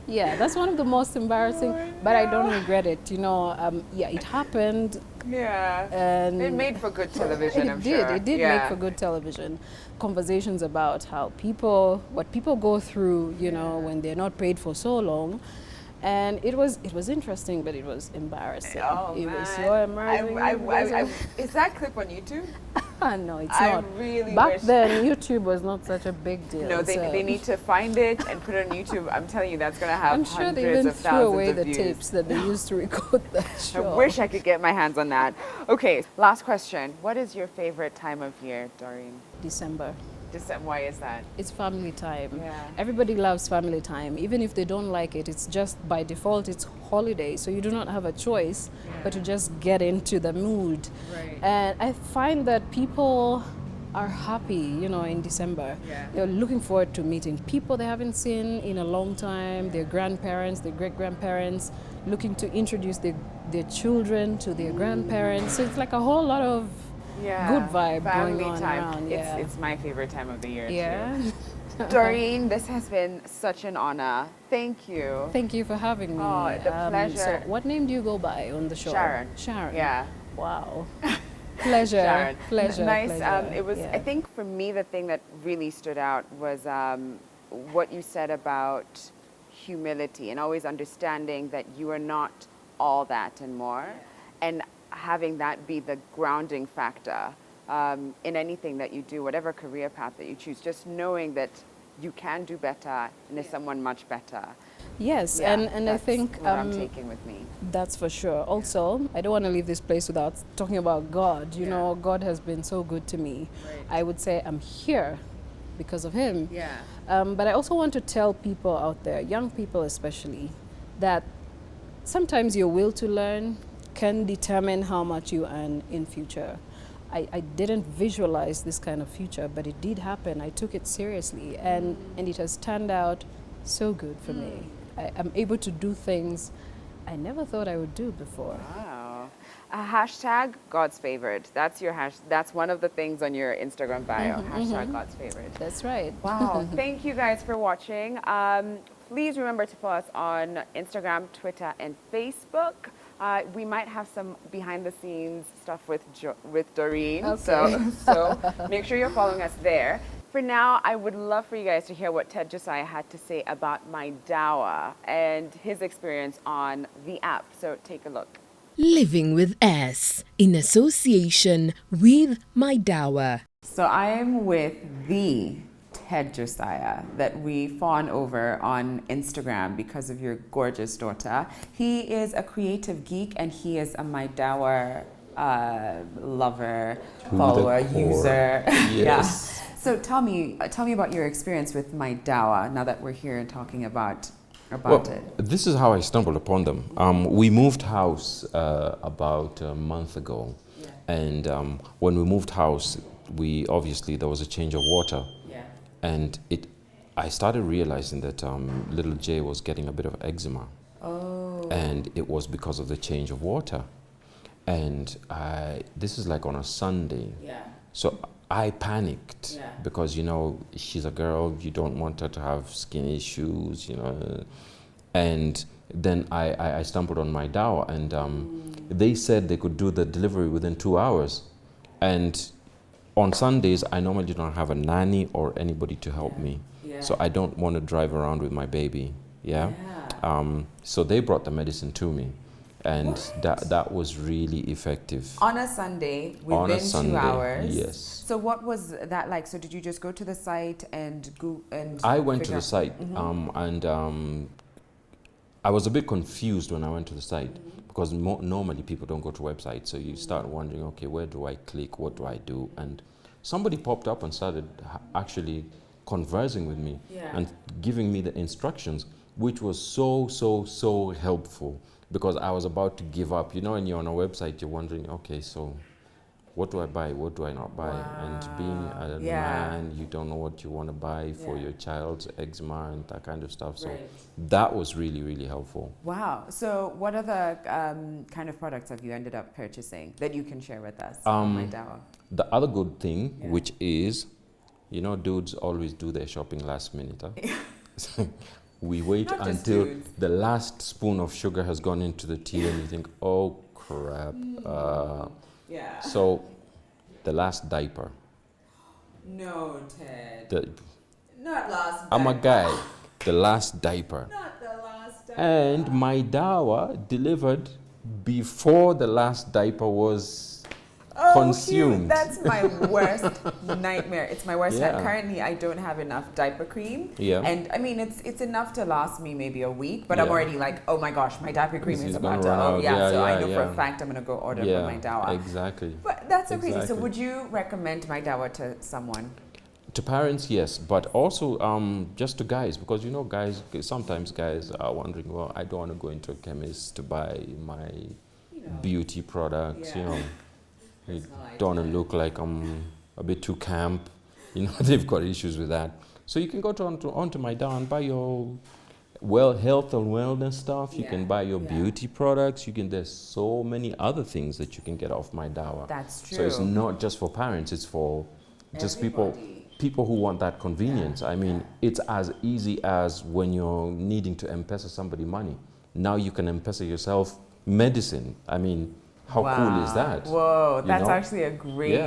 B: yeah, that's one of the most embarrassing, but I don't regret it. It happened.
A: Yeah.
B: And
A: It made for good television, I'm
B: did.
A: sure.
B: It did
A: Yeah.
B: make for good television. Conversations about what people go through, when they're not paid for so long. And it was interesting, but it was embarrassing.
A: Oh,
B: it
A: man.
B: was so embarrassing.
A: Is that clip on YouTube?
B: No, it's
A: I
B: not.
A: really
B: Back
A: wish.
B: then, YouTube was not such a big deal.
A: No, they need to find it and put it on YouTube. I'm telling you, that's going to have
B: I'm sure they
A: hundreds
B: even
A: of
B: threw
A: thousands
B: away
A: of
B: the
A: views.
B: tapes that they used to record that
A: I
B: show.
A: wish I could get my hands on that. Okay, last question. What is your favorite time of year, Doreen?
B: December.
A: Why is that?
B: It's family time.
A: Yeah.
B: Everybody loves family time. Even if they don't like it, it's just by default, it's holiday. So you do not have a choice but to just get into the mood.
A: Right.
B: And I find that people are happy, in December.
A: Yeah.
B: They're looking forward to meeting people they haven't seen in a long time, their grandparents, their great-grandparents, looking to introduce their children to their grandparents. So it's like a whole lot of good vibe
A: family
B: going on
A: time.
B: around. Yeah.
A: It's my favorite time of the year
B: Yeah.
A: too. Doreen, this has been such an honor. Thank you.
B: Thank you for having me.
A: Oh, the pleasure.
B: So what name do you go by on the show?
A: Sharon.
B: Sharon.
A: Yeah.
B: Wow. Pleasure.
A: Sharon.
B: Pleasure.
A: Nice.
B: pleasure.
A: It was.
B: Yeah.
A: I think for me, the thing that really stood out was what you said about humility and always understanding that you are not all that and more, and having that be the grounding factor in anything that you do, whatever career path that you choose. Just knowing that you can do better and is someone much better.
B: Yes,
A: Yeah,
B: and I
A: that's
B: think
A: what I'm taking with me.
B: that's for sure. Also, I don't want to leave this place without talking about God. You
A: Yeah.
B: know, God has been so good to me.
A: Right.
B: I would say I'm here because of Him.
A: Yeah.
B: But I also want to tell people out there, young people especially, that sometimes your will to learn can determine how much you earn in future. I didn't visualize this kind of future, but it did happen. I took it seriously, and it has turned out so good for me. I'm able to do things I never thought I would do before.
A: Wow. A hashtag God's favorite. That's your hash. That's one of the things on your Instagram bio. Hashtag God's favorite.
B: That's right.
A: Wow. Thank you guys for watching. Please remember to follow us on Instagram, Twitter, and Facebook. We might have some behind the scenes stuff with Doreen.
B: Okay.
A: So make sure you're following us there. For now, I would love for you guys to hear what Ted Josiah had to say about My Dawa and his experience on the app. So take a look.
C: Living with S in association with My Dawa.
A: So I am with the Ted Josiah that we fawn over on Instagram because of your gorgeous daughter. He is a creative geek and he is a My Dawa lover, follower, user.
D: Yes.
A: Yeah. So tell me about your experience with My Dawa now that we're here and talking about it.
D: This is how I stumbled upon them. We moved house about a month ago, and when we moved house, there was a change of water, and I started realizing that little Jay was getting a bit of eczema, and it was because of the change of water, and this is like on a Sunday, so I panicked because, she's a girl, you don't want her to have skin issues, and then I stumbled on My Dawa, and they said they could do the delivery within 2 hours. And on Sundays, I normally don't have a nanny or anybody to help me. So I don't want to drive around with my baby, so they brought the medicine to me. And that was really effective.
A: On a Sunday, within 2 hours?
D: Yes.
A: So what was that like? So did you just go to the site and go and
D: I went to the site, and I was a bit confused when I went to the site because normally people don't go to websites. So you start wondering, okay, where do I click? What do I do? And somebody popped up and started actually conversing with me and giving me the instructions, which was so helpful. Because I was about to give up. When you're on a website, you're wondering, okay, so what do I buy? What do I not buy? And being a man, you don't know what you want to buy for your child's eczema and that kind of stuff. So that was really, really helpful.
A: Wow. So what other kind of products have you ended up purchasing that you can share with us on My Dawa?
D: The other good thing, which is, dudes always do their shopping last minute. Huh? We wait until the last spoon of sugar has gone into the tea and you think, oh crap. So the last diaper.
A: No, Ted. Not last diaper.
D: I'm a guy. The last diaper.
A: Not the last diaper.
D: And My Dawa delivered before the last diaper was consumed.
A: That's my worst nightmare. It's my worst nightmare. Currently, I don't have enough diaper cream. And I mean, it's enough to last me maybe a week, but I'm already like, oh my gosh, my diaper cream is about to run out. So I know for a fact I'm going to go order from My Dawa.
D: Exactly.
A: But that's so crazy. So would you recommend My Dawa to someone?
D: To parents, yes, but also just to guys, because sometimes guys are wondering, well, I don't want to go into a chemist to buy my beauty products, I don't want to look like I'm a bit too camp. They've got issues with that. So you can go onto My Dawa and buy your health and wellness stuff. You can buy your beauty products. There's so many other things that you can get off My Dawa.
A: That's true.
D: So it's not just for parents, it's for just people who want that convenience. I mean, it's as easy as when you're needing to M-Pesa somebody money. Now you can M-Pesa yourself medicine. I mean, how cool is that?
A: Whoa, that's actually a great,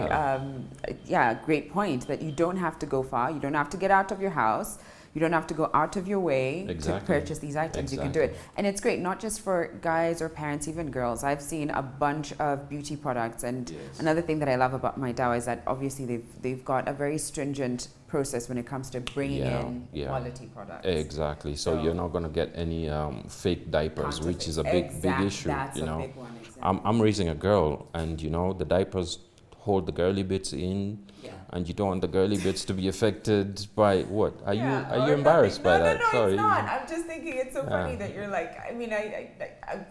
A: great point, that you don't have to go far. You don't have to get out of your house. You don't have to go out of your way to purchase these items. You can do it. And it's great, not just for guys or parents, even girls. I've seen a bunch of beauty products. And another thing that I love about My Dawa is that obviously they've got a very stringent process when it comes to bringing in quality products.
D: Exactly. So you're not going to get any fake diapers, which is a big issue.
A: That's a big one.
D: I'm raising a girl, and the diapers hold the girly bits in, and you don't want the girly bits to be affected by what? Are you embarrassed by that?
A: No,
D: Sorry.
A: it's not. I'm just thinking it's so funny that you're like, I mean, I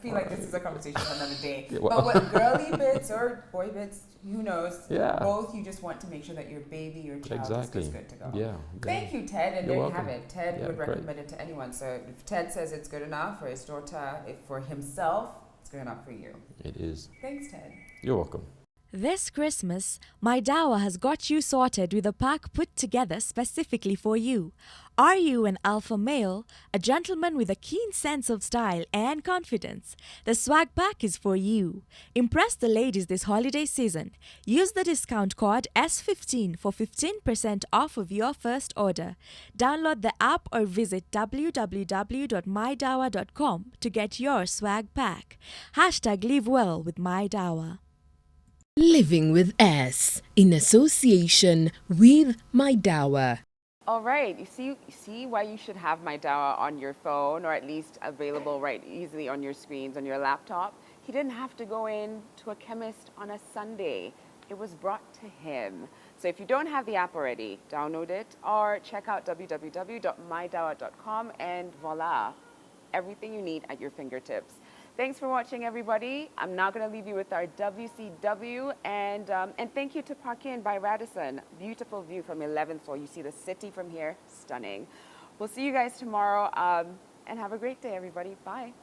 A: feel like this is a conversation for another day. But what girly bits or boy bits, who knows? Both, you just want to make sure that your baby, your child is good to go. Thank you, Ted. And there you have it. Ted would recommend it to anyone. So if Ted says it's good enough for his daughter, for himself, it's good enough for you.
D: It is.
A: Thanks, Ted.
D: You're welcome.
E: This Christmas, My Dawa has got you sorted with a pack put together specifically for you. Are you an alpha male, a gentleman with a keen sense of style and confidence? The swag pack is for you. Impress the ladies this holiday season. Use the discount code S15 for 15% off of your first order. Download the app or visit www.mydawa.com to get your swag pack. Hashtag live well with My Dawa.
C: Living with S in association with My Dawa.
A: All right, you see why you should have My Dawa on your phone, or at least available right easily on your screens, on your laptop. He didn't have to go in to a chemist on a Sunday. It was brought to him. So if you don't have the app already, download it or check out www.mydawa.com and voila, everything you need at your fingertips. Thanks for watching, everybody. I'm now going to leave you with our WCW, and thank you to Park Inn by Radisson. Beautiful view from 11th floor. You see the city from here. Stunning. We'll see you guys tomorrow, and have a great day, everybody. Bye.